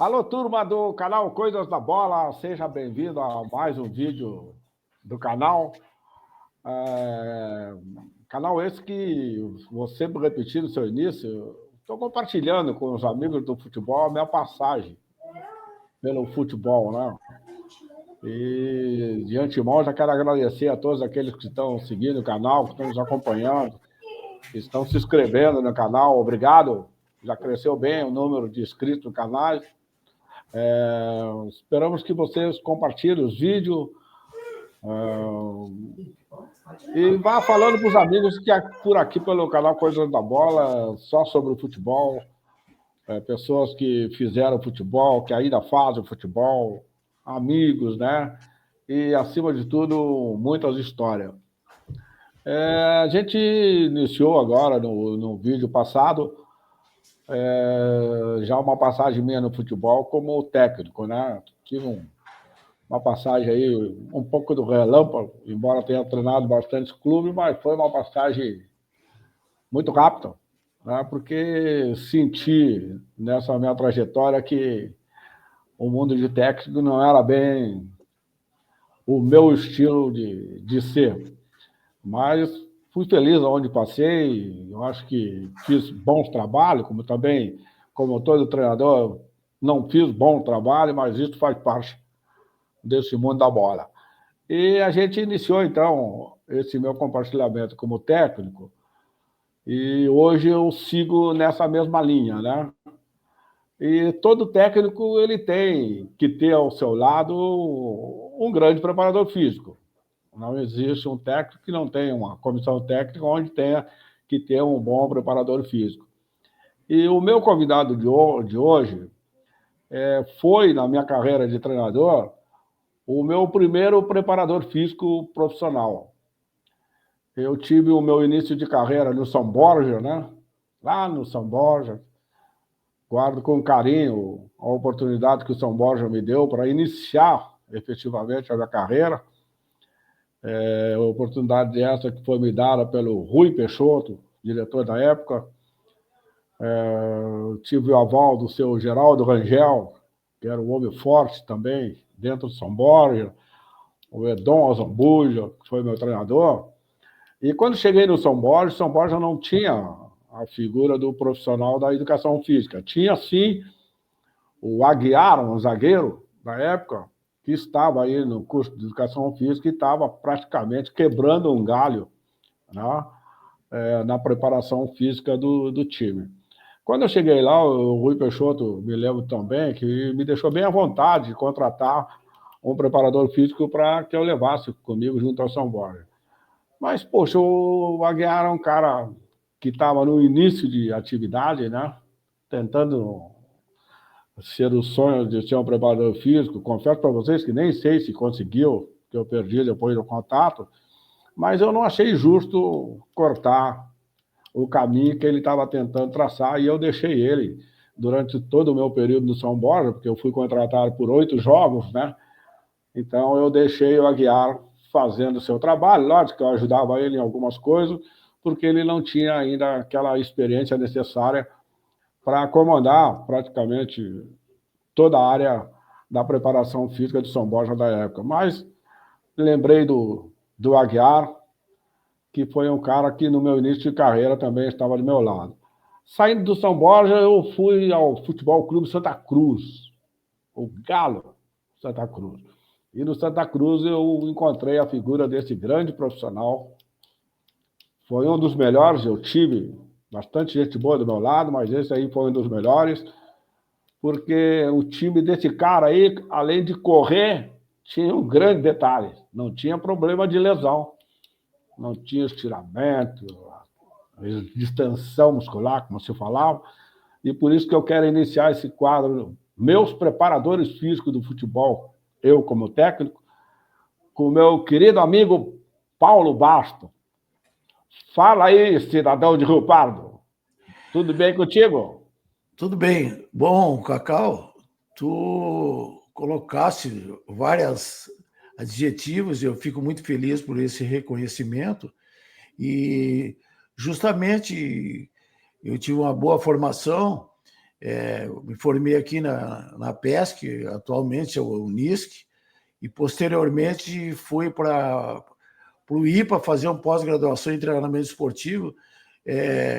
Alô, turma do canal Coisas da Bola, seja bem-vindo a mais um vídeo do canal. Canal esse que vou sempre repetir no seu início. Estou compartilhando com os amigos do futebol a minha passagem pelo futebol, né? E de antemão já quero agradecer a todos aqueles que estão seguindo o canal, que estão nos acompanhando, que estão se inscrevendo no canal. Obrigado, já cresceu bem o número de inscritos no canal. Esperamos que vocês compartilhem os vídeos e vá falando para os amigos que por aqui pelo canal Coisas da Bola, só sobre o futebol, pessoas que fizeram futebol, que ainda fazem futebol, amigos, né? E, acima de tudo, muitas histórias. A gente iniciou agora, no vídeo passado, já uma passagem minha no futebol como técnico, né? Tive uma passagem aí, um pouco do relâmpago, embora tenha treinado bastante clubes, mas foi uma passagem muito rápida, né? Porque senti nessa minha trajetória que o mundo de técnico não era bem o meu estilo de ser. Mas fui feliz onde passei, eu acho que fiz bons trabalhos, como também, como todo treinador, não fiz bom trabalho, mas isso faz parte desse mundo da bola. E a gente iniciou, então, esse meu compartilhamento como técnico, e hoje eu sigo nessa mesma linha, né? E todo técnico ele tem que ter ao seu lado um grande preparador físico. Não existe um técnico que não tenha uma comissão técnica onde tenha que ter um bom preparador físico. E o meu convidado de hoje foi, na minha carreira de treinador, o meu primeiro preparador físico profissional. Eu tive o meu início de carreira no São Borja, né? Lá no São Borja. Guardo com carinho a oportunidade que o São Borja me deu para iniciar efetivamente a minha carreira. A oportunidade essa que foi me dada pelo Rui Peixoto, diretor da época. Tive o aval do seu Geraldo Rangel, que era um homem forte também, dentro do São Borja, o Edom Azambuja, que foi meu treinador. E quando cheguei no São Borja não tinha a figura do profissional da educação física. Tinha, sim, o Aguiar, um zagueiro da época, que estava aí no curso de educação física e estava praticamente quebrando um galho, né, na preparação física do time. Quando eu cheguei lá, o Rui Peixoto, me lembro também, que me deixou bem à vontade de contratar um preparador físico para que eu levasse comigo junto ao São Borja. Mas, poxa, o Aguiar era um cara que estava no início de atividade, né? Tentando ser o sonho de ser um preparador físico. Confesso para vocês que nem sei se conseguiu, que eu perdi depois do contato, mas eu não achei justo cortar o caminho que ele estava tentando traçar e eu deixei ele durante todo o meu período no São Borja, porque eu fui contratado por 8 jogos, né? Então eu deixei o Aguiar fazendo o seu trabalho. Lógico que eu ajudava ele em algumas coisas, porque ele não tinha ainda aquela experiência necessária para comandar praticamente toda a área da preparação física de São Borja da época. Mas lembrei do Aguiar, que foi um cara que no meu início de carreira também estava do meu lado. Saindo do São Borja, eu fui ao Futebol Clube Santa Cruz, o Galo Santa Cruz. E no Santa Cruz eu encontrei a figura desse grande profissional. Foi um dos melhores, eu tive bastante gente boa do meu lado, mas esse aí foi um dos melhores, porque o time desse cara aí, além de correr, tinha um grande detalhe, não tinha problema de lesão, não tinha estiramento, distensão muscular, como se falava, e por isso que eu quero iniciar esse quadro, meus preparadores físicos do futebol, eu como técnico, com o meu querido amigo Paulo Basto. Fala aí, cidadão de Rio Pardo. Tudo bem contigo? Tudo bem. Bom, Cacau, tu colocaste vários adjetivos e eu fico muito feliz por esse reconhecimento. E justamente eu tive uma boa formação Me formei aqui na PESC, atualmente é o Unisc, e posteriormente fui para o IPA fazer uma pós-graduação em treinamento esportivo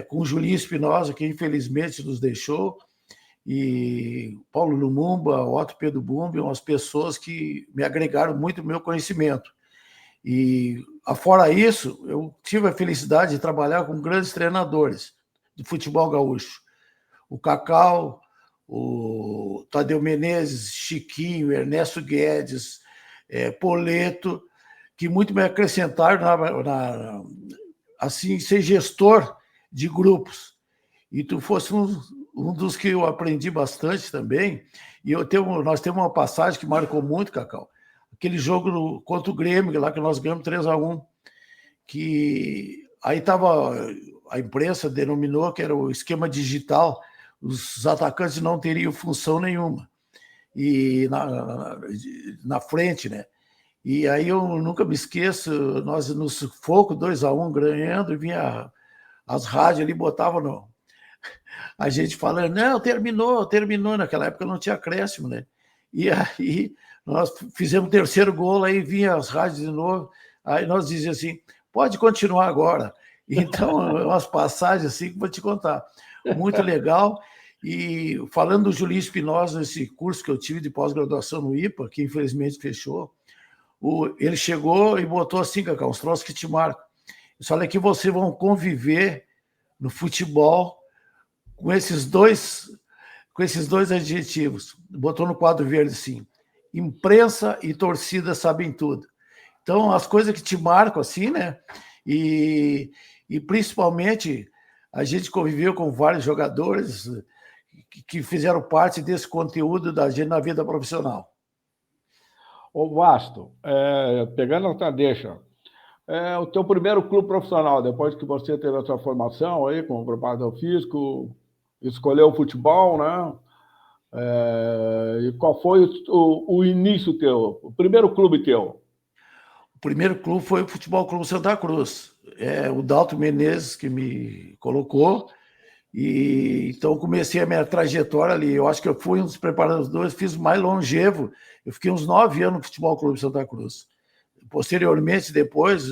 com o Julinho Espinosa, que infelizmente nos deixou, e Paulo Lumumba, Otto Pedro Bumbi, umas pessoas que me agregaram muito o meu conhecimento. E, afora isso, eu tive a felicidade de trabalhar com grandes treinadores de futebol gaúcho. O Cacau, o Tadeu Menezes, Chiquinho, Ernesto Guedes, Poleto, que muito me acrescentaram assim, ser gestor de grupos. E tu fosse um dos que eu aprendi bastante também. E nós temos uma passagem que marcou muito, Cacau. Aquele jogo contra o Grêmio, lá que nós ganhamos 3-1, que aí a imprensa denominou que era o esquema digital, os atacantes não teriam função nenhuma e na frente, né? E aí eu nunca me esqueço, nós no sufoco 2-1 ganhando, e vinha as rádios ali, botavam a gente falando, não, terminou, naquela época não tinha acréscimo, né? E aí nós fizemos o terceiro gol, aí vinha as rádios de novo, aí nós dizíamos assim, pode continuar agora. Então, umas passagens assim que vou te contar. Muito legal. E falando do Julinho Espinosa, esse curso que eu tive de pós-graduação no IPA, que infelizmente fechou, ele chegou e botou assim, Cacau, uns troços que te marcam. Olha que vocês vão conviver no futebol com esses dois adjetivos. Botou no quadro verde assim, imprensa e torcida sabem tudo. Então, as coisas que te marcam assim, né? E principalmente, a gente conviveu com vários jogadores que fizeram parte desse conteúdo da gente na vida profissional. Ô, Vasto, pegando essa deixa, o teu primeiro clube profissional, depois que você teve a sua formação aí como preparador físico, escolheu o futebol, né? E qual foi o início teu, o primeiro clube teu? O primeiro clube foi o Futebol Clube Santa Cruz. O Dalto Menezes que me colocou, e então comecei a minha trajetória ali. Eu acho que eu fui um dos preparadores, fiz mais longevo. Eu fiquei uns 9 anos no Futebol Clube Santa Cruz. Posteriormente, depois,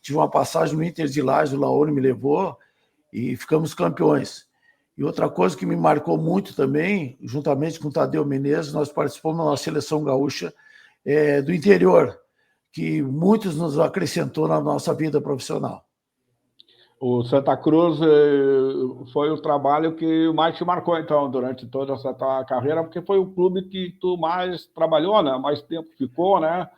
tive uma passagem no Inter de Lages, o Laone me levou e ficamos campeões. E outra coisa que me marcou muito também, juntamente com o Tadeu Menezes, nós participamos da seleção gaúcha do interior, que muitos nos acrescentou na nossa vida profissional. O Santa Cruz foi o trabalho que mais te marcou, então, durante toda essa tua carreira, porque foi o clube que tu mais trabalhou, né? Mais tempo ficou, né?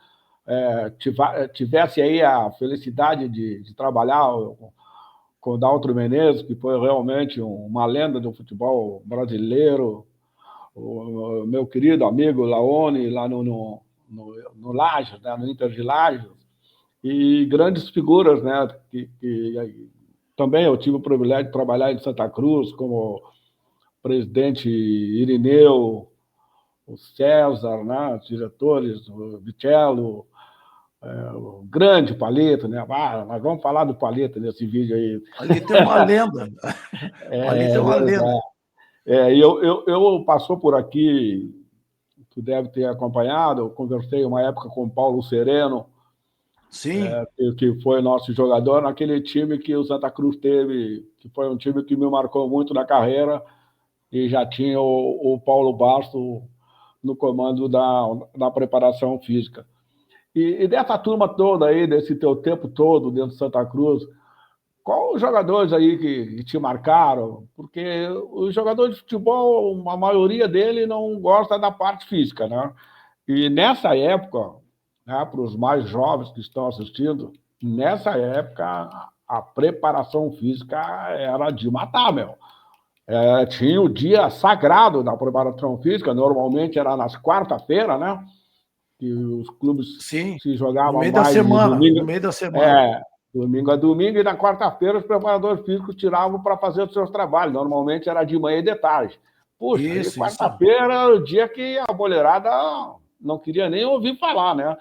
Tivesse aí a felicidade de trabalhar com o Daltro Menezes, que foi realmente uma lenda do futebol brasileiro, o meu querido amigo Laone, lá no Lages, né? No Inter de Lages, e grandes figuras, né? Também eu tive o privilégio de trabalhar em Santa Cruz, como presidente Irineu, o César, né, os diretores, o Vitello, o grande Paleta, né? Nós vamos falar do Paleta nesse vídeo aí. Ali tem uma lenda. Ali tem uma lenda. Eu passou por aqui, tu deve ter acompanhado, eu conversei uma época com o Paulo Sereno, Sim. Que foi nosso jogador naquele time que o Santa Cruz teve, que foi um time que me marcou muito na carreira, e já tinha o Paulo Basto no comando da preparação física. E dessa turma toda aí, desse teu tempo todo dentro do Santa Cruz, qual os jogadores aí que te marcaram? Porque os jogadores de futebol, a maioria dele não gosta da parte física, né? E nessa época, né, para os mais jovens que estão assistindo, nessa época a preparação física era de matar, meu. Tinha o dia sagrado da preparação física, normalmente era nas quarta-feiras, né? Que os clubes Sim, se jogavam no meio mais da semana, domingo. No meio da semana. Domingo a domingo, e na quarta-feira os preparadores físicos tiravam para fazer os seus trabalhos. Normalmente era de manhã e de tarde. Puxa, e quarta-feira era o dia que a boleirada não queria nem ouvir falar, né?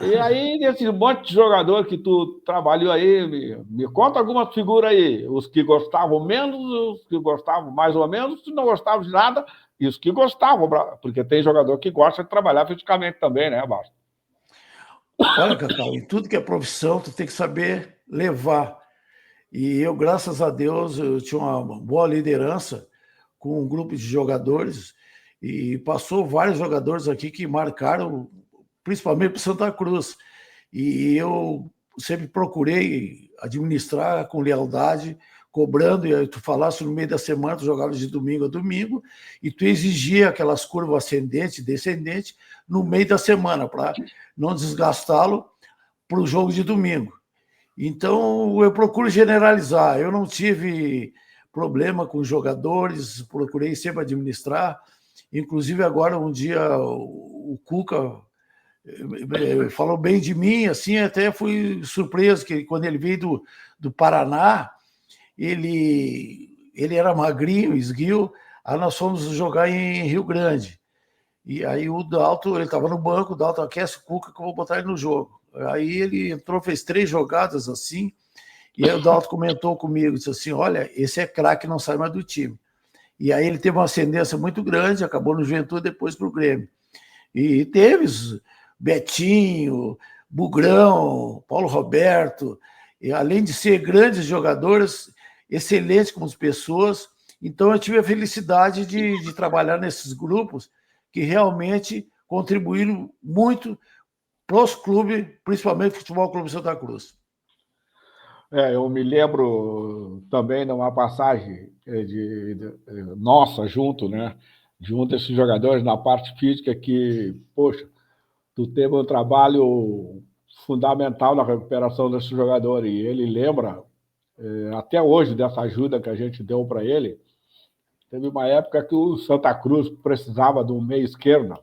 E aí, nesse monte de jogador que tu trabalhou aí, me conta algumas figuras aí. Os que gostavam menos, os que gostavam mais ou menos, os que não gostavam de nada, e os que gostavam, porque tem jogador que gosta de trabalhar fisicamente também, né, Basta? Olha, Cacau, em tudo que é profissão, tu tem que saber levar. E eu, graças a Deus, eu tinha uma boa liderança com um grupo de jogadores e passou vários jogadores aqui que marcaram, principalmente para Santa Cruz. E eu sempre procurei administrar com lealdade, cobrando, e tu falasse no meio da semana, tu jogava de domingo a domingo, e tu exigia aquelas curvas ascendente e descendente no meio da semana, para não desgastá-lo para o jogo de domingo. Então, eu procuro generalizar. Eu não tive problema com os jogadores, procurei sempre administrar. Inclusive, agora, um dia, o Cuca falou bem de mim, assim, até fui surpreso, que quando ele veio do Paraná, ele era magrinho, esguio, aí nós fomos jogar em Rio Grande. E aí o Dalton, ele estava no banco, o Dalton aquece o Cuca que eu vou botar ele no jogo. Aí ele entrou, fez 3 jogadas assim, e aí o Dalton comentou comigo, disse assim, olha, esse é craque, não sai mais do time. E aí ele teve uma ascendência muito grande, acabou no Juventude, depois para o Grêmio. E teve Betinho, Bugrão, Paulo Roberto, e além de ser grandes jogadores, excelentes como pessoas. Então eu tive a felicidade de trabalhar nesses grupos que realmente contribuíram muito para os clubes, principalmente o Futebol Clube Santa Cruz. Eu me lembro também de uma passagem nossa junto, né? Junto a esses jogadores na parte física que, poxa, tu teve um trabalho fundamental na recuperação desses jogadores. E ele lembra, até hoje, dessa ajuda que a gente deu para ele. Teve uma época que o Santa Cruz precisava de um meia esquerda.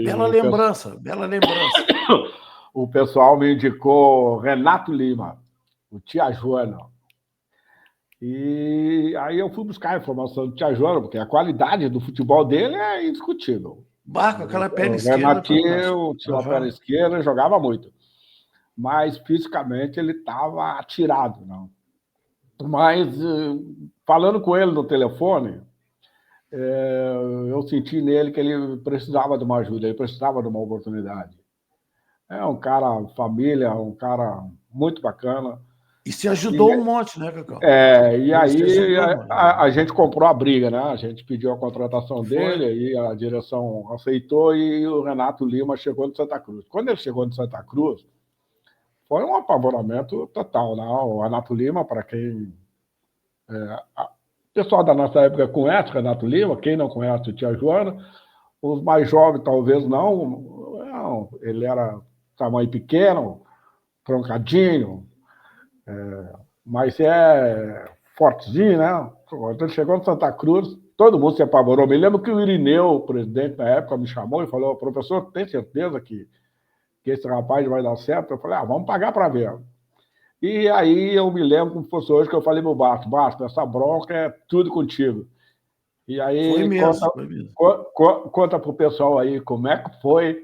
Bela lembrança, bela lembrança. O pessoal me indicou Renato Lima, o Tia Joana. E aí eu fui buscar a informação do Tia Joana, porque a qualidade do futebol dele é indiscutível. Barco, aquela perna esquerda. O Renatinho tinha uma perna esquerda, jogava muito. Mas fisicamente ele estava atirado, não. Mas falando com ele no telefone, eu senti nele que ele precisava de uma ajuda, ele precisava de uma oportunidade. É um cara família, um cara muito bacana. E se ajudou um monte, né, Cacau? E aí a gente comprou a briga, né? A gente pediu a contratação dele, aí a direção aceitou e o Renato Lima chegou no Santa Cruz. Quando ele chegou no Santa Cruz, foi um apavoramento total, né? O Renato Lima, para quem... o pessoal da nossa época conhece o Renato Lima, quem não conhece o Tia Joana, os mais jovens talvez não, ele era tamanho pequeno, troncadinho, mas fortezinho, né? Quando ele chegou no Santa Cruz, todo mundo se apavorou. Me lembro que o Irineu, o presidente na época, me chamou e falou, professor, tem certeza que esse rapaz vai dar certo? Eu falei, vamos pagar para ver. E aí eu me lembro como fosse hoje que eu falei pro Basto, essa bronca é tudo contigo. E aí foi mesmo. Conta pro pessoal aí como é que foi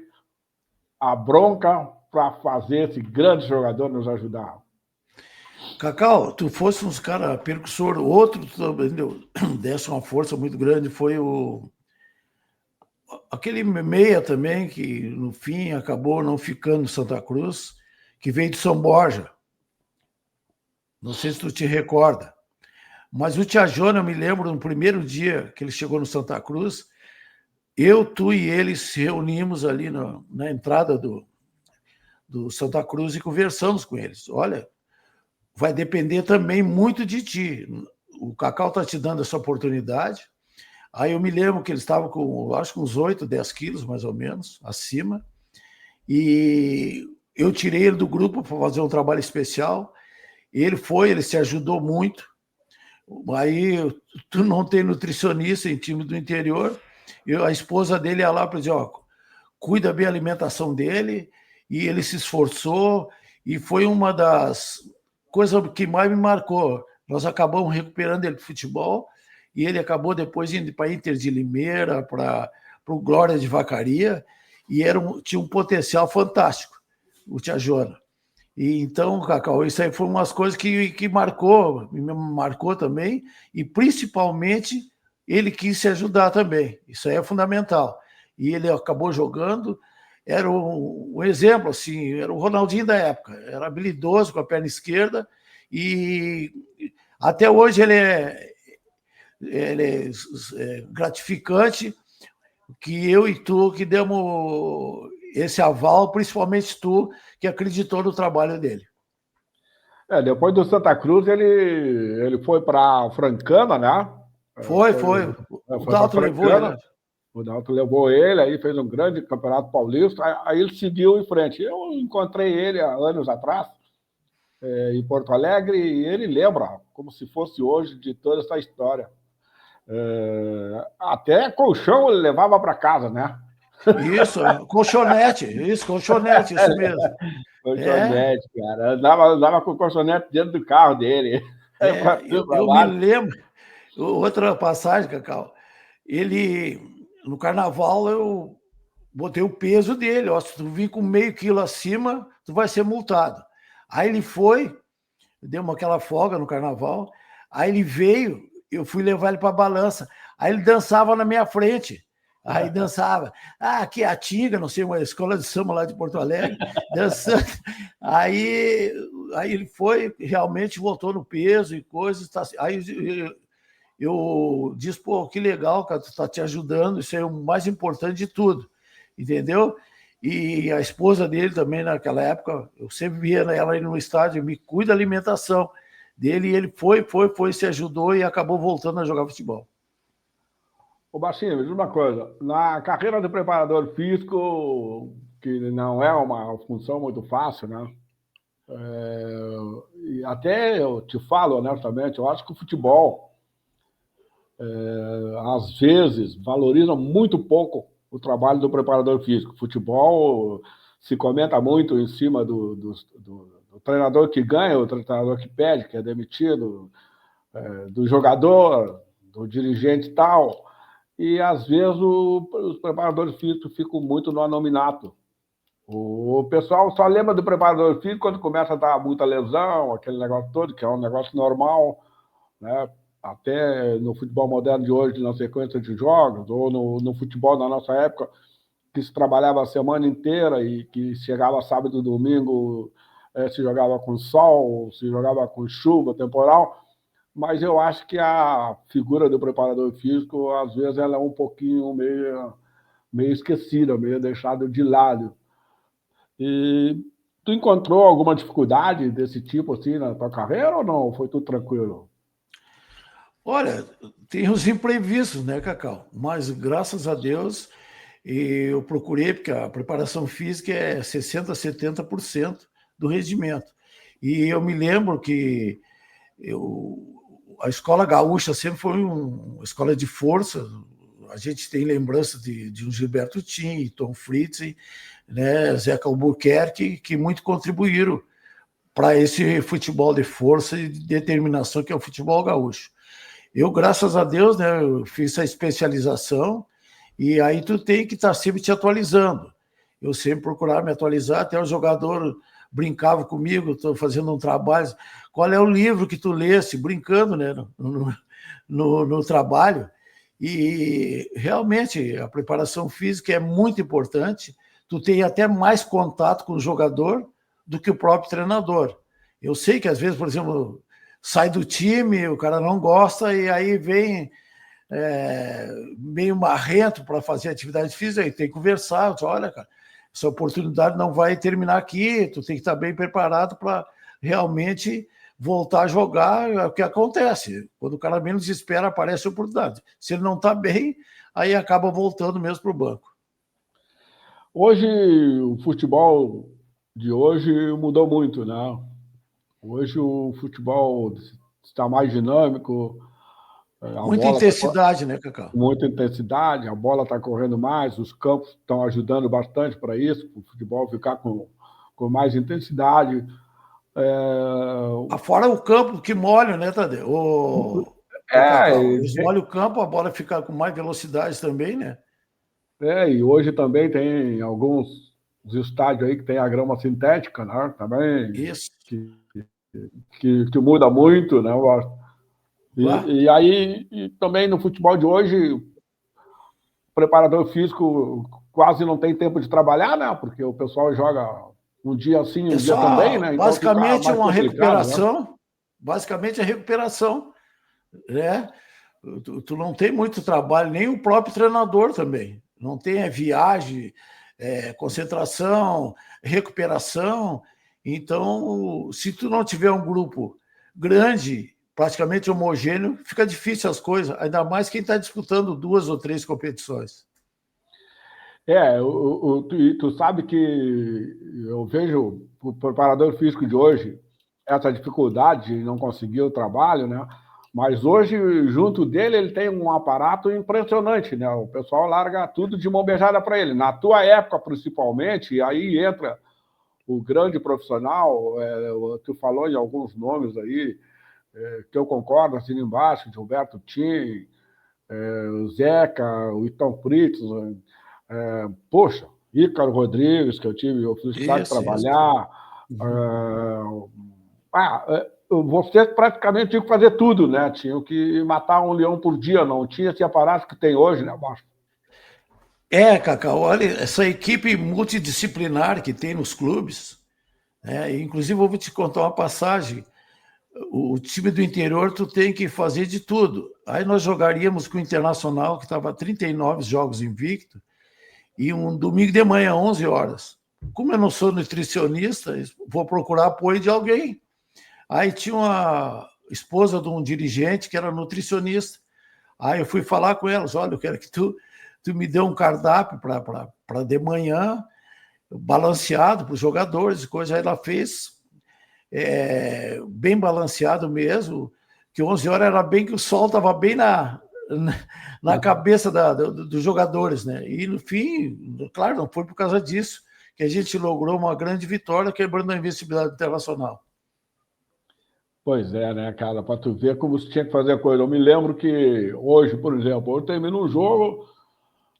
a bronca para fazer esse grande jogador nos ajudar. Cacau, tu fosse uns cara percussor, outro também desse uma força muito grande, foi aquele meia também, que no fim acabou não ficando em Santa Cruz, que veio de São Borja. Não sei se tu te recorda. Mas o Tia Jona, eu me lembro, no primeiro dia que ele chegou no Santa Cruz, eu, tu e ele se reunimos ali na entrada do Santa Cruz e conversamos com eles. Olha, vai depender também muito de ti. O Cacau está te dando essa oportunidade. Aí eu me lembro que ele estava com, acho que uns 8, 10 quilos, mais ou menos, acima. E eu tirei ele do grupo para fazer um trabalho especial. Ele se ajudou muito. Aí tu não tem nutricionista em time do interior. A esposa dele ia lá para dizer, cuida bem da alimentação dele. E ele se esforçou. E foi uma das coisas que mais me marcou. Nós acabamos recuperando ele do futebol. E ele acabou depois indo para Inter de Limeira, para o Glória de Vacaria. e tinha um potencial fantástico, o Tia Jona. E então, Cacau, isso aí foi umas coisas que me marcou também, e principalmente ele quis se ajudar também. Isso aí é fundamental. E ele acabou jogando, era um exemplo, assim, era o Ronaldinho da época, era habilidoso com a perna esquerda, e até hoje ele é gratificante que eu e tu que demos esse aval, principalmente tu, que acreditou no trabalho dele. Depois do Santa Cruz, ele foi para Francana, né? Foi. O Foi para Dalton levou ele, né? O Dalton levou ele, aí fez um grande campeonato paulista, aí ele seguiu em frente. Eu encontrei ele há anos atrás, em Porto Alegre, e ele lembra, como se fosse hoje, de toda essa história. Até colchão ele levava para casa, né? Isso, colchonete, isso mesmo. Colchonete, cara. Andava com o colchonete dentro do carro dele. Eu me lembro, outra passagem, Cacau, ele, no carnaval, eu botei o peso dele, ó, se tu vir com meio quilo acima, tu vai ser multado. Aí ele foi, deu aquela folga no carnaval, aí ele veio, eu fui levar ele para a balança, aí ele dançava na minha frente. Aí dançava, aqui é a Tinga, não sei, uma escola de samba lá de Porto Alegre, dançando. Aí ele foi, realmente voltou no peso e coisas. Aí eu disse, pô, que legal, cara, tu está te ajudando, isso é o mais importante de tudo, entendeu? E a esposa dele também, naquela época, eu sempre via ela aí no estádio, me cuida da alimentação dele, e ele foi, se ajudou e acabou voltando a jogar futebol. Ô, Baixinho, me diz uma coisa. Na carreira de preparador físico, que não é uma função muito fácil, né? E até eu te falo honestamente, eu acho que o futebol, às vezes, valoriza muito pouco o trabalho do preparador físico. Futebol se comenta muito em cima do treinador que ganha, o treinador que perde, que é demitido, do jogador, do dirigente e tal. E, às vezes, os preparadores físicos ficam muito no anonimato. O pessoal só lembra do preparador físico quando começa a dar muita lesão, aquele negócio todo, que é um negócio normal, né? Até no futebol moderno de hoje, na sequência de jogos, ou no futebol da nossa época, que se trabalhava a semana inteira e que chegava sábado e domingo, se jogava com sol, se jogava com chuva, temporal. Mas eu acho que a figura do preparador físico, às vezes, ela é um pouquinho meio esquecida, meio deixada de lado. E tu encontrou alguma dificuldade desse tipo assim na tua carreira ou não? Foi tudo tranquilo? Olha, tem os imprevistos, né, Cacau? Mas, graças a Deus, eu procurei, porque a preparação física é 60%, 70% do rendimento. E eu me lembro que a escola gaúcha sempre foi uma escola de força. A gente tem lembrança de um Gilberto Tim, Tom Fritz, né, Zeca Albuquerque, que muito contribuíram para esse futebol de força e de determinação que é o futebol gaúcho. Eu, graças a Deus, né, eu fiz essa especialização e aí tu tem que estar sempre te atualizando. Eu sempre procurava me atualizar, até o jogador brincava comigo, estou fazendo um trabalho, qual é o livro que tu lesse? Brincando, né, no trabalho. E realmente a preparação física é muito importante, tu tem até mais contato com o jogador do que o próprio treinador. Eu sei que às vezes, por exemplo, sai do time, o cara não gosta e aí vem meio marrento para fazer atividade física, aí tem que conversar, olha, cara, essa oportunidade não vai terminar aqui, tu tem que estar bem preparado para realmente voltar a jogar. É o que acontece, quando o cara menos espera, aparece a oportunidade. Se ele não está bem, aí acaba voltando mesmo para o banco. Hoje, o futebol de hoje mudou muito, né? Hoje o futebol está mais dinâmico, Muita intensidade, né, Cacau? Muita intensidade, a bola está correndo mais, os campos estão ajudando bastante para isso, para o futebol ficar com mais intensidade. Fora o campo que molha, né, Tadeu? Cacau, eles molham o campo, a bola fica com mais velocidade também, né? E hoje também tem alguns estádios aí que tem a grama sintética, né? Também, Isso. que muda muito, né? Lá. E aí, também no futebol de hoje, o preparador físico quase não tem tempo de trabalhar, né? Porque o pessoal joga um dia assim, É um dia também, só né? Então fica basicamente mais uma complicado, né? recuperação. Basicamente a recuperação, né? Tu não tem muito trabalho, nem o próprio treinador também. Não tem viagem, concentração, recuperação. Então, se tu não tiver um grupo grande, praticamente homogêneo, fica difícil as coisas, ainda mais quem está disputando 2 ou 3 competições. Tu sabe que eu vejo o preparador físico de hoje, essa dificuldade de não conseguir o trabalho, né? Mas hoje, junto dele, ele tem um aparato impressionante, né? O pessoal larga tudo de mão beijada para ele. Na tua época, principalmente, e aí entra o grande profissional, tu falou em alguns nomes aí, que eu concordo, assim embaixo, Gilberto Tim, o Zeca, o Itão Fritos, poxa, Ícaro Rodrigues, que eu tive a oportunidade de Isso. trabalhar. Uhum. Vocês praticamente tinham que fazer tudo, né? Tinham que matar um leão por dia, não tinha esse aparato que tem hoje, né, Márcio? Cacau, olha, essa equipe multidisciplinar que tem nos clubes, inclusive eu vou te contar uma passagem. O time do interior, tu tem que fazer de tudo. Aí nós jogaríamos com o Internacional, que estava 39 jogos invicto, e um domingo de manhã, 11 horas. Como eu não sou nutricionista, vou procurar apoio de alguém. Aí tinha uma esposa de um dirigente que era nutricionista. Aí eu fui falar com elas, olha, eu quero que tu me dê um cardápio para de manhã, balanceado para os jogadores e coisa. Aí ela fez, bem balanceado mesmo, que 11 horas era bem que o sol estava bem na cabeça dos jogadores, né? E no fim, claro, não foi por causa disso que a gente logrou uma grande vitória quebrando a invencibilidade internacional. Pois é, né, cara? Para tu ver como se tinha que fazer a coisa. Eu me lembro que hoje, por exemplo, eu termino um jogo,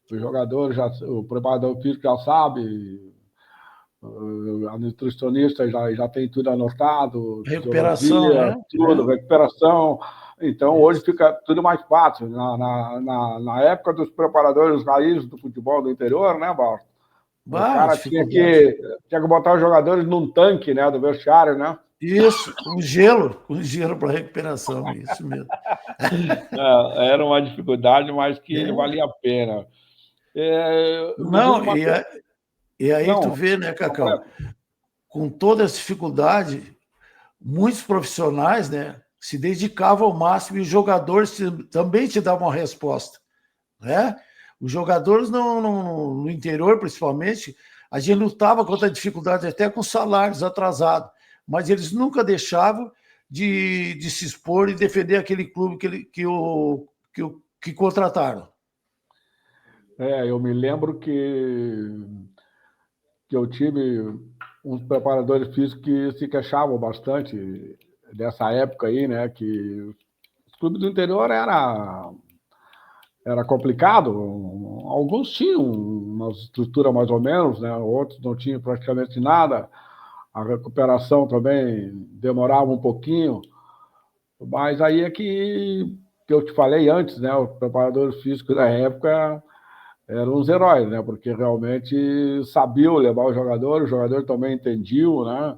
o jogador já, o preparador físico já sabe, a nutricionista já tem tudo anotado, Recuperação, fisiologia, tudo, recuperação. Então, hoje Isso. fica tudo mais fácil. Na época dos preparadores raízes do futebol do interior, né, Bart? O cara Dificuldade. tinha que botar os jogadores num tanque, né, do vestiário, né? Isso, com gelo para recuperação, isso mesmo. Era uma dificuldade, mas que É. valia a pena. Me diz Não, uma coisa. e aí tu Não, vê, né, Cacau, com toda essa dificuldade, muitos profissionais, né, se dedicavam ao máximo e os jogadores também te davam uma resposta, né? Os jogadores no interior, principalmente, a gente lutava contra a dificuldade até com salários atrasados, mas eles nunca deixavam de se expor e defender aquele clube que contrataram. eu me lembro que eu tive uns preparadores físicos que se queixavam bastante dessa época aí, né? Que os clubes do interior era complicado. Alguns tinham uma estrutura mais ou menos, né? Outros não tinham praticamente nada. A recuperação também demorava um pouquinho. Mas aí é que eu te falei antes, né? Os preparadores físicos da época eram os heróis, né? Porque realmente sabiam levar o jogador também entendiam, né?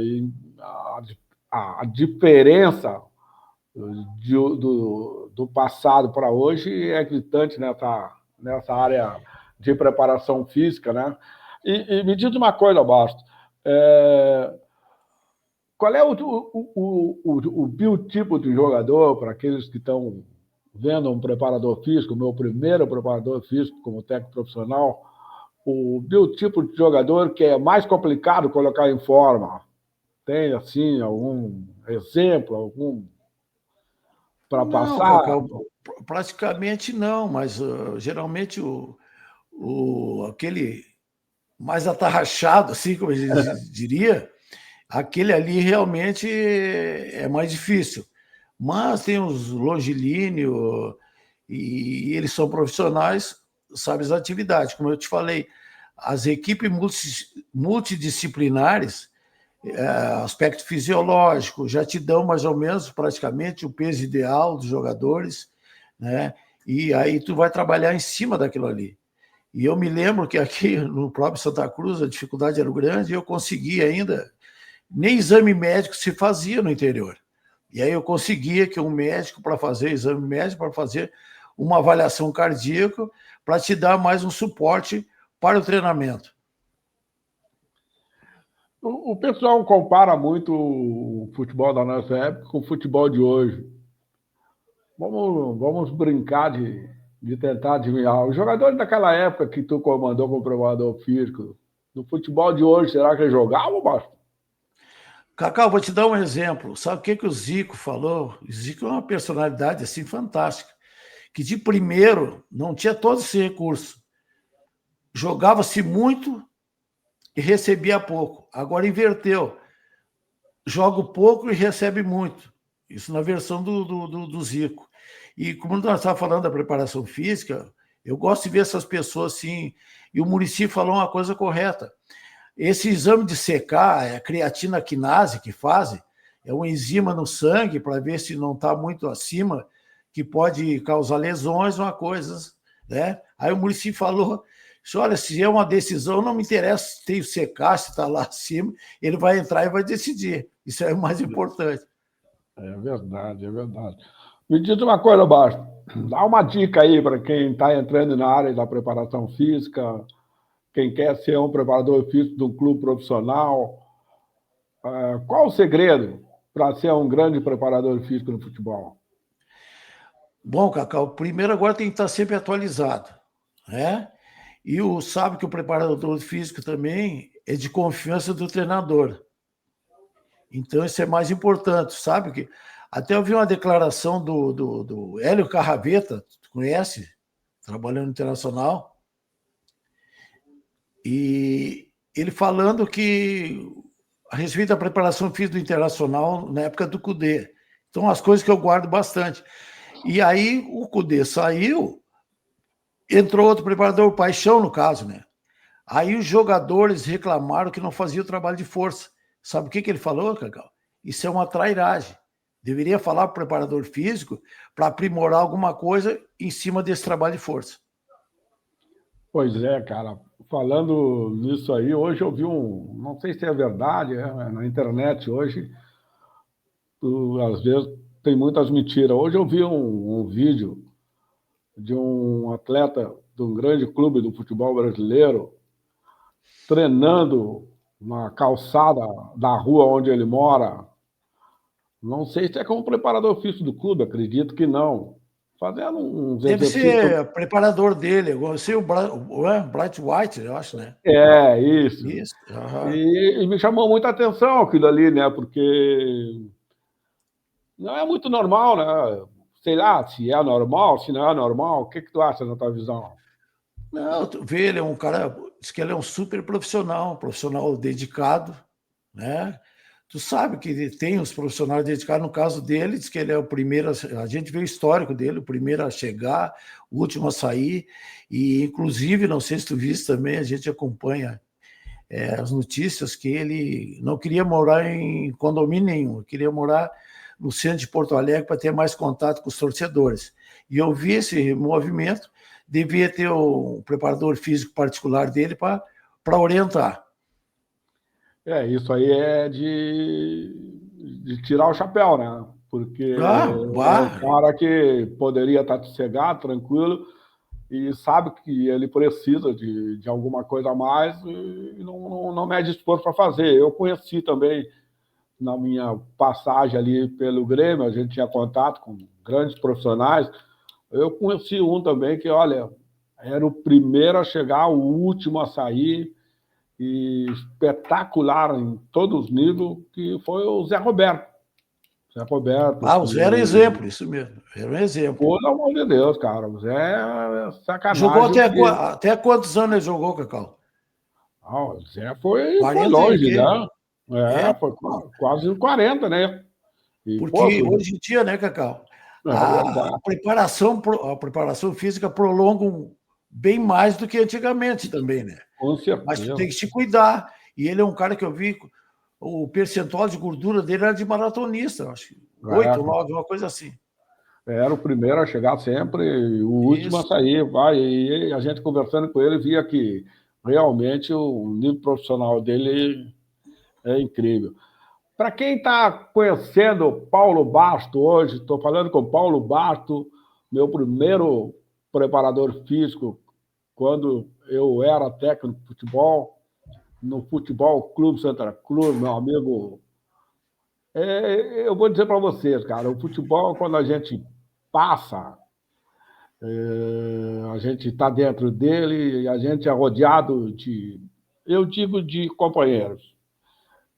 E a diferença do passado para hoje é gritante nessa área de preparação física, né? E me diz uma coisa, Basto, qual é o biotipo de jogador para aqueles que estão vendo um preparador físico, o meu primeiro preparador físico como técnico profissional, o biotipo de jogador que é mais complicado colocar em forma? Tem, assim, algum exemplo, algum para Não, passar? Cacau, praticamente não, mas geralmente aquele mais atarrachado, assim como a gente diria, aquele ali realmente é mais difícil. Mas tem os longilíneos, e eles são profissionais, sabe, as atividades. Como eu te falei, as equipes multidisciplinares, aspecto fisiológico, já te dão mais ou menos, praticamente, o peso ideal dos jogadores, né? E aí tu vai trabalhar em cima daquilo ali. E eu me lembro que aqui no próprio Santa Cruz a dificuldade era grande e eu consegui ainda, nem exame médico se fazia no interior. E aí eu conseguia que um médico, para fazer exame médico, para fazer uma avaliação cardíaca, para te dar mais um suporte para o treinamento. O pessoal compara muito o futebol da nossa época com o futebol de hoje. Vamos brincar de tentar adivinhar. Os jogadores daquela época que tu comandou como preparador físico, no futebol de hoje, será que eles jogavam, Baixo? Cacau, vou te dar um exemplo. Sabe o que o Zico falou? O Zico é uma personalidade assim fantástica, que de primeiro não tinha todo esse recurso. Jogava-se muito e recebia pouco. Agora inverteu. Joga pouco e recebe muito. Isso na versão do Zico. E como nós estávamos falando da preparação física, eu gosto de ver essas pessoas assim. E o Muricy falou uma coisa correta. Esse exame de secar, a creatina quinase que fazem, é uma enzima no sangue para ver se não está muito acima, que pode causar lesões, uma coisa, né? Aí o Muricy falou, olha, se é uma decisão, não me interessa se tem o secar, se está lá acima, ele vai entrar e vai decidir. Isso é o mais importante. É verdade, é verdade. Me diz uma coisa, Baixo. Dá uma dica aí para quem está entrando na área da preparação física, quem quer ser um preparador físico de um clube profissional. Qual o segredo para ser um grande preparador físico no futebol? Bom, Cacau, primeiro agora tem que estar sempre atualizado, né? E sabe que o preparador físico também é de confiança do treinador. Então, isso é mais importante, sabe? Que até eu vi uma declaração do Hélio Carraveta, tu conhece? Trabalhando no Internacional. E ele falando que a respeito da preparação física do Internacional na época do Cudê. Então, as coisas que eu guardo bastante. E aí, o Cudê saiu, entrou outro preparador, o Paixão, no caso, né? Aí os jogadores reclamaram que não fazia o trabalho de força. Sabe o que ele falou, Cacau? Isso é uma trairagem. Deveria falar para o preparador físico para aprimorar alguma coisa em cima desse trabalho de força. Pois é, cara. Falando nisso aí, hoje eu vi não sei se é verdade, na internet hoje, às vezes tem muitas mentiras. Hoje eu vi um vídeo de um atleta de um grande clube do futebol brasileiro treinando na calçada da rua onde ele mora. Não sei se é como preparador físico do clube, acredito que não. Fazendo uns Deve exercícios. ser preparador dele, igual ser o Bright White, eu acho, né? É, isso. Isso. Uhum. E me chamou muita atenção aquilo ali, né? Porque não é muito normal, né? Sei lá, se é normal, se não é normal. O que tu acha na tua visão? Não, tu vê, ele é um cara, diz que ele é um super profissional, um profissional dedicado, né? Tu sabe que tem os profissionais dedicados, no caso dele, diz que ele é o primeiro, a gente vê o histórico dele, o primeiro a chegar, o último a sair, e inclusive, não sei se tu viste também, a gente acompanha as notícias que ele não queria morar em condomínio nenhum, queria morar no centro de Porto Alegre para ter mais contato com os torcedores. E eu vi esse movimento, devia ter um preparador físico particular dele para orientar. Isso aí é de tirar o chapéu, né? Porque é um cara que poderia estar sossegado, tranquilo, e sabe que ele precisa de alguma coisa a mais e não mede esforço para fazer. Eu conheci também, na minha passagem ali pelo Grêmio, a gente tinha contato com grandes profissionais. Eu conheci um também que, olha, era o primeiro a chegar, o último a sair, e espetacular em todos os níveis, que foi o Zé Roberto. Zé Roberto. O Zé era exemplo, isso mesmo. Era um exemplo. Pelo amor de Deus, cara. O Zé é sacanagem. Jogou até quantos anos ele jogou, Cacau? O Zé foi longe, né? Foi quase 40, né? E, porque hoje em dia, né, Cacau, a preparação física prolonga bem mais do que antigamente também, né? Com Mas tu certeza. tem que te cuidar. E ele é um cara que eu vi, o percentual de gordura dele era de maratonista, eu acho. 8, 9, uma coisa assim. Era o primeiro a chegar sempre, e o último a Isso. sair. Vai, e a gente conversando com ele via que realmente o nível profissional dele é incrível. Para quem está conhecendo Paulo Basto hoje, estou falando com Paulo Basto, meu primeiro preparador físico, quando eu era técnico de futebol, no Futebol Clube Santa Cruz, meu amigo. Eu vou dizer para vocês, cara, o futebol, quando a gente passa, a gente está dentro dele e a gente é rodeado de, eu digo, de companheiros.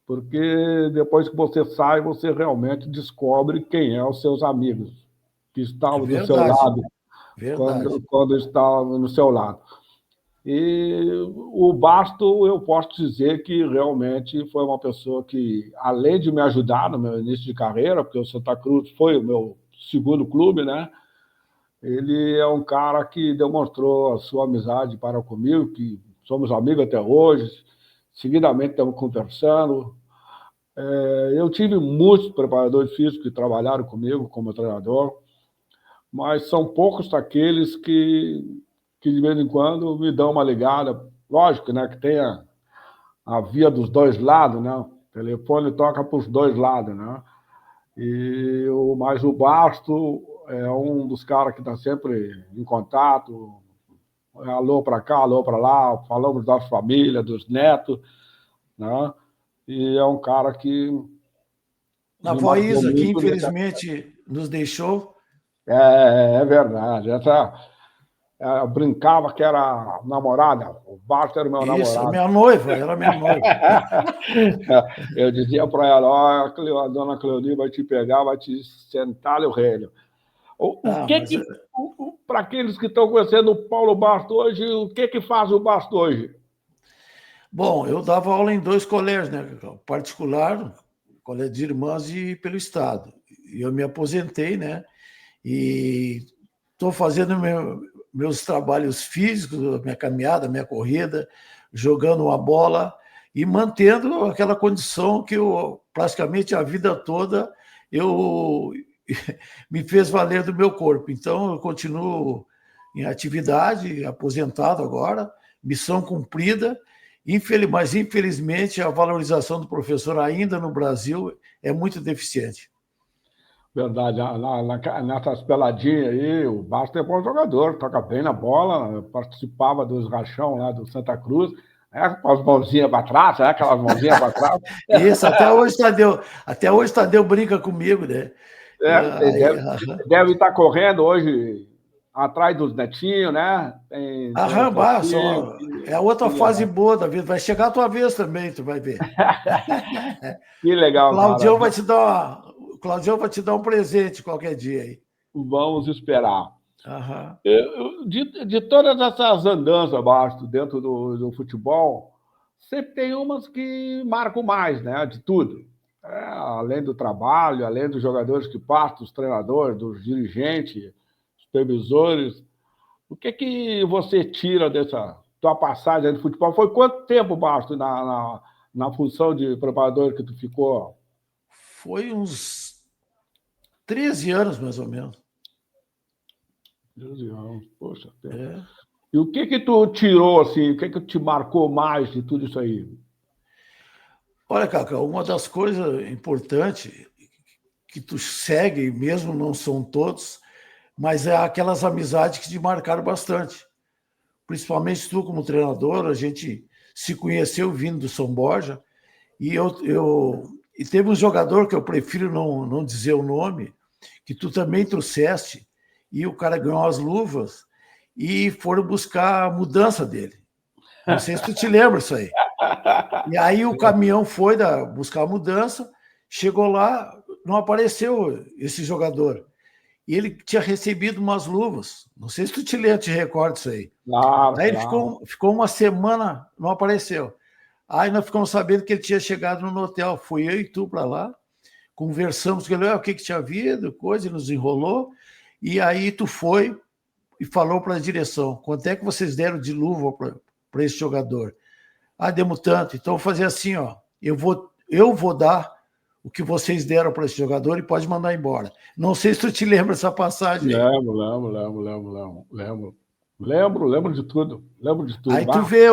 Porque depois que você sai, você realmente descobre quem é os seus amigos que É estavam do seu verdade, lado verdade. quando estavam no seu lado. E o Basto, eu posso dizer que realmente foi uma pessoa que, além de me ajudar no meu início de carreira, porque o Santa Cruz foi o meu segundo clube, né? Ele é um cara que demonstrou a sua amizade para comigo, que somos amigos até hoje, seguidamente estamos conversando. Eu tive muitos preparadores físicos que trabalharam comigo como treinador, mas são poucos daqueles que de vez em quando me dão uma ligada. Lógico, né, que tem a via dos dois lados, né? O telefone toca para os dois lados, né? Mas o Basto é um dos caras que está sempre em contato, alô para cá, alô para lá, falamos da família, dos netos, né? E é um cara que A me avó marcou Isa, que muito nesse. infelizmente nos deixou. É verdade. Eu brincava que era namorada, o Basto era meu Isso, namorado. minha noiva, era minha noiva. Eu dizia para ela, ó, a dona Cleoni vai te pegar, vai te sentar no relho. O Ah, que mas que, para aqueles que estão conhecendo o Paulo Basto hoje, o que faz o Basto hoje? bom, eu dava aula em 2 colégios, né? Particular, colégio de irmãs e pelo Estado. E eu me aposentei, né? E estou fazendo meus trabalhos físicos, minha caminhada, minha corrida, jogando uma bola e mantendo aquela condição que eu praticamente a vida toda eu me fez valer do meu corpo. Então eu continuo em atividade, aposentado agora, missão cumprida. Mas infelizmente a valorização do professor ainda no Brasil é muito deficiente. Verdade, nessas peladinhas aí, o Basto é bom jogador, toca bem na bola, participava dos rachão lá do Santa Cruz, com as mãozinhas para trás, aquelas mãozinhas para trás. Isso, até hoje Tadeu brinca comigo, né? Ele Aí, deve estar correndo hoje atrás dos netinhos, né? Tem os netinhos. é a outra Que fase legal. boa da vida. Vai chegar a tua vez também, tu vai ver. Que O legal, cara. Claudião vai te dar o Claudião vai te dar um presente qualquer dia aí. Vamos esperar. Aham. De todas essas andanças, Basto, dentro do futebol, sempre tem umas que marcam mais, né? De tudo. Além do trabalho, além dos jogadores que passam, dos treinadores, dos dirigentes, supervisores. O que você tira dessa tua passagem de futebol? Foi quanto tempo, Basto, na função de preparador que tu ficou? Foi uns 13 anos, mais ou menos. 12 anos, poxa tempo. É. E o que tu tirou, assim, o que te marcou mais de tudo isso aí? Olha, Cacá, uma das coisas importantes que tu segue, mesmo não são todos, mas é aquelas amizades que te marcaram bastante. Principalmente tu como treinador, a gente se conheceu vindo do São Borja, e teve um jogador que eu prefiro não dizer o nome, que tu também trouxeste, e o cara ganhou as luvas e foram buscar a mudança dele. Não sei se tu te lembra isso aí. E aí o caminhão foi buscar a mudança, chegou lá, não apareceu esse jogador. E ele tinha recebido umas luvas. Não sei se tu te recorda isso aí. Claro, Aí ele claro. ficou uma semana, não apareceu. Aí nós ficamos sabendo que ele tinha chegado no hotel. Fui eu e tu para lá, conversamos com ele, o que tinha havido, coisa, ele nos enrolou. E aí tu foi, e falou para a direção: quanto é que vocês deram de luva para esse jogador? Ah, demos tanto. Então, vou fazer assim, ó. Eu vou dar o que vocês deram para esse jogador e pode mandar embora. Não sei se tu te lembra dessa passagem aí. Lembro de tudo. Lembro de tudo. Aí tu vê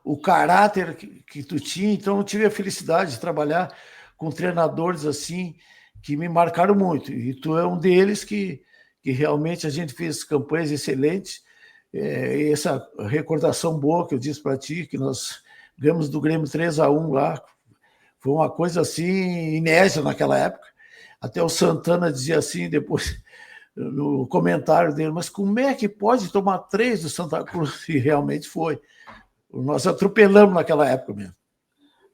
o caráter que tu tinha, então eu tive a felicidade de trabalhar com treinadores assim, que me marcaram muito. E tu é um deles que realmente a gente fez campanhas excelentes. Essa recordação boa que eu disse para ti, que nós ganhamos do Grêmio 3-1 lá, foi uma coisa assim inédita naquela época. Até o Santana dizia assim, depois, no comentário dele, mas como é que pode tomar 3 do Santa Cruz? E realmente foi. Nós atropelamos naquela época mesmo.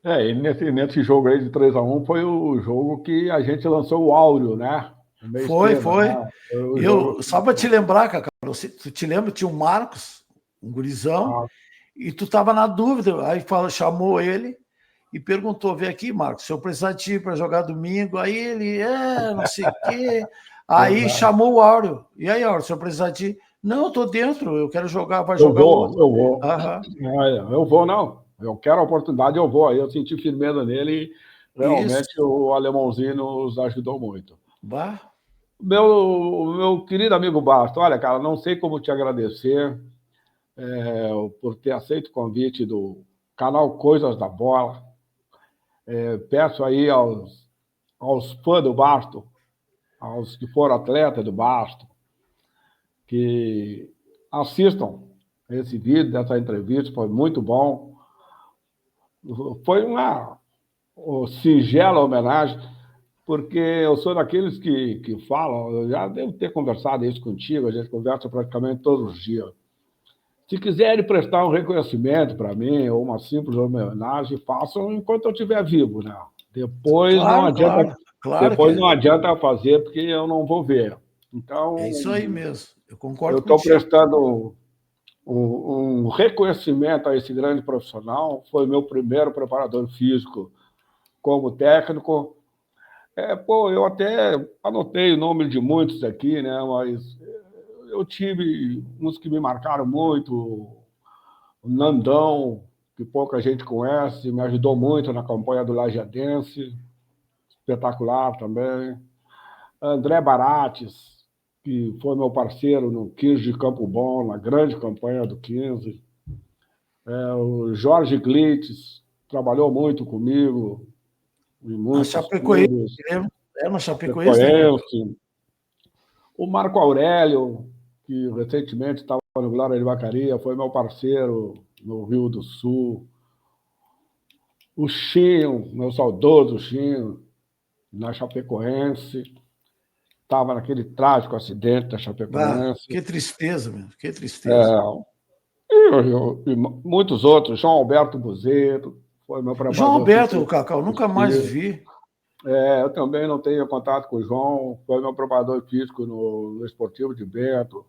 E nesse jogo aí de 3-1 foi o jogo que a gente lançou o Áureo, né? Foi. Né? Só para te lembrar, Cacau, tu te lembra, tinha o Marcos, um gurizão, e tu estava na dúvida, aí chamou ele e perguntou: vem aqui, Marcos, se eu precisar de ti para jogar domingo, aí ele, não sei o quê. Aí chamou o Áureo. E aí, Áureo, se eu precisar de ti? Não, eu tô dentro, eu quero jogar, vai jogar outro. Eu vou. Eu vou, não. Eu quero a oportunidade, eu vou. Aí eu senti firmeza nele e realmente o alemãozinho nos ajudou muito. Bah. Meu querido amigo Basto, olha, cara, não sei como te agradecer por ter aceito o convite do canal Coisas da Bola. Peço aí aos fãs do Basto, aos que foram atletas do Basto, que assistam esse vídeo dessa entrevista, foi muito bom. Foi uma singela homenagem, porque eu sou daqueles que falam, eu já devo ter conversado isso contigo, a gente conversa praticamente todos os dias. Se quiserem prestar um reconhecimento para mim, ou uma simples homenagem, façam enquanto eu estiver vivo, né? Depois não adianta fazer, porque eu não vou ver. Então, é isso aí mesmo, eu concordo contigo. Eu estou prestando um reconhecimento a esse grande profissional, foi meu primeiro preparador físico como técnico. Eu até anotei o nome de muitos aqui, né? Mas eu tive uns que me marcaram muito. O Nandão, que pouca gente conhece, me ajudou muito na campanha do Lajadense, espetacular também. André Barates, que foi meu parceiro no 15 de Campo Bom, na grande campanha do 15. O Jorge Glitz trabalhou muito comigo. A Chapecoense, uma Chapecoense. O Marco Aurélio, que recentemente estava no Glória de Vacaria, foi meu parceiro no Rio do Sul. O Chinho, meu saudoso Chinho, na Chapecoense, estava naquele trágico acidente da Chapecoense. Que tristeza, meu, que tristeza. E muitos outros, João Alberto Buzeto, foi meu preparador. João Alberto, Cacau, nunca mais vi. Eu também não tenho contato com o João, foi meu preparador físico no Esportivo de Bento.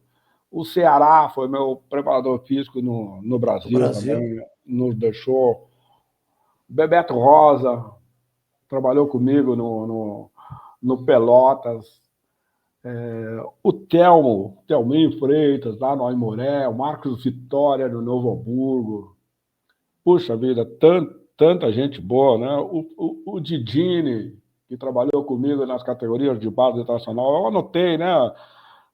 O Ceará foi meu preparador físico no Brasil também, nos deixou. Bebeto Rosa trabalhou comigo no Pelotas. O Thelminho Freitas, lá no Aimoré, o Marcos Vitória, no Novo Hamburgo. Puxa vida, tanta gente boa, né? O Didini, que trabalhou comigo nas categorias de base internacional, eu anotei, né?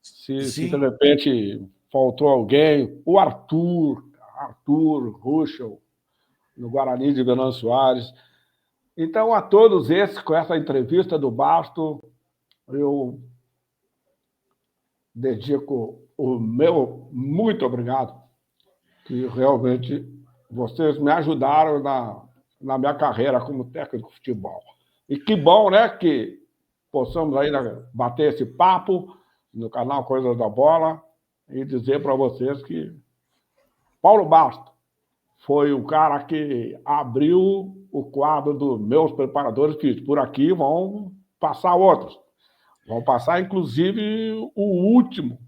Se de repente faltou alguém. O Arthur Ruschel, no Guarani de Venâncio Soares. Então, a todos esses, com essa entrevista do Basto, eu dedico o meu muito obrigado, que realmente vocês me ajudaram na minha carreira como técnico de futebol. E que bom, né, que possamos ainda bater esse papo no canal Coisas da Bola e dizer para vocês que Paulo Basto foi o cara que abriu o quadro dos meus preparadores físicos. Por aqui vão passar outros. Vão passar, inclusive, o último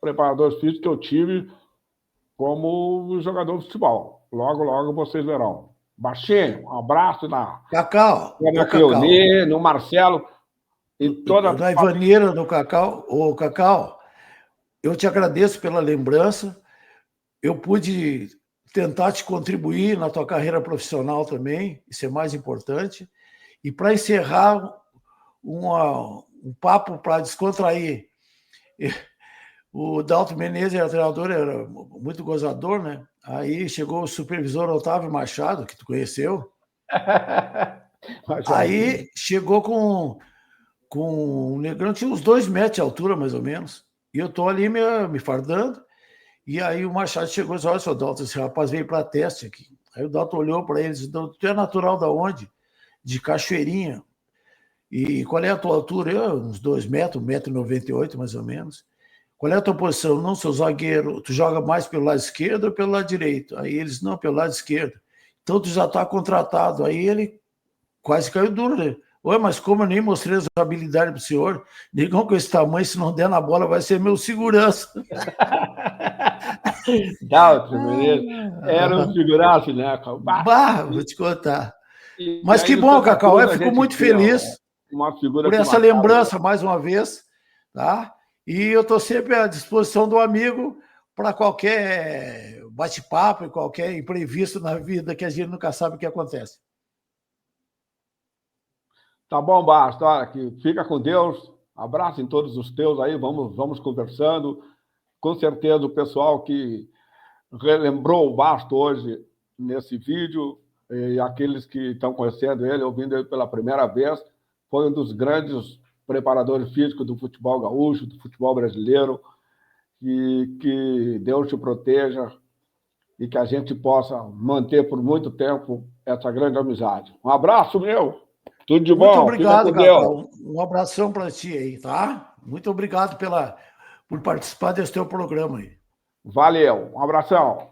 preparador físico que eu tive como jogador de futebol. Logo, logo vocês verão. Baixinho, um abraço na Cleonê, no Marcelo e toda na Ivaneira, no Cacau. Ô, Cacau, eu te agradeço pela lembrança. Eu pude tentar te contribuir na tua carreira profissional também, isso é mais importante. E para encerrar, um papo para descontrair. O Dalton Menezes era treinador, era muito gozador, né? Aí chegou o supervisor Otávio Machado, que tu conheceu. Aí chegou com um negrão, tinha uns 2 metros de altura, mais ou menos. E eu tô ali me fardando. E aí o Machado chegou e disse: olha, seu Dalton, esse rapaz veio para teste aqui. Aí o Dalton olhou para ele e disse: tu é natural da onde? De Cachoeirinha. E qual é a tua altura? Eu, uns 2 metros, 1,98 m, mais ou menos. Qual é a tua posição? Não, seu zagueiro, tu joga mais pelo lado esquerdo ou pelo lado direito? Aí eles, não, pelo lado esquerdo. Então tu já está contratado. Aí ele quase caiu duro, né? Ué, mas como eu nem mostrei as habilidades para o senhor, negão com esse tamanho, se não der na bola, vai ser meu segurança. Dalton Menezes era um figuraça, né, Cacau? Bah, vou te contar. E Mas que bom, Cacau, eu fico muito feliz uma figura por essa lembrança, mais uma vez, tá? E eu estou sempre à disposição do amigo para qualquer bate-papo e qualquer imprevisto na vida que a gente nunca sabe o que acontece. Tá bom, Bastos, fica com Deus, abraço em todos os teus aí, vamos conversando. Com certeza o pessoal que relembrou o Bastos hoje nesse vídeo, e aqueles que estão conhecendo ele, ouvindo ele pela primeira vez, foi um dos grandes preparadores físicos do futebol gaúcho, do futebol brasileiro, e que Deus te proteja e que a gente possa manter por muito tempo essa grande amizade. Um abraço, meu! Tudo de bom. Muito obrigado, Cacau. Um abração para ti aí, tá? Muito obrigado por participar desse teu programa aí. Valeu, um abração.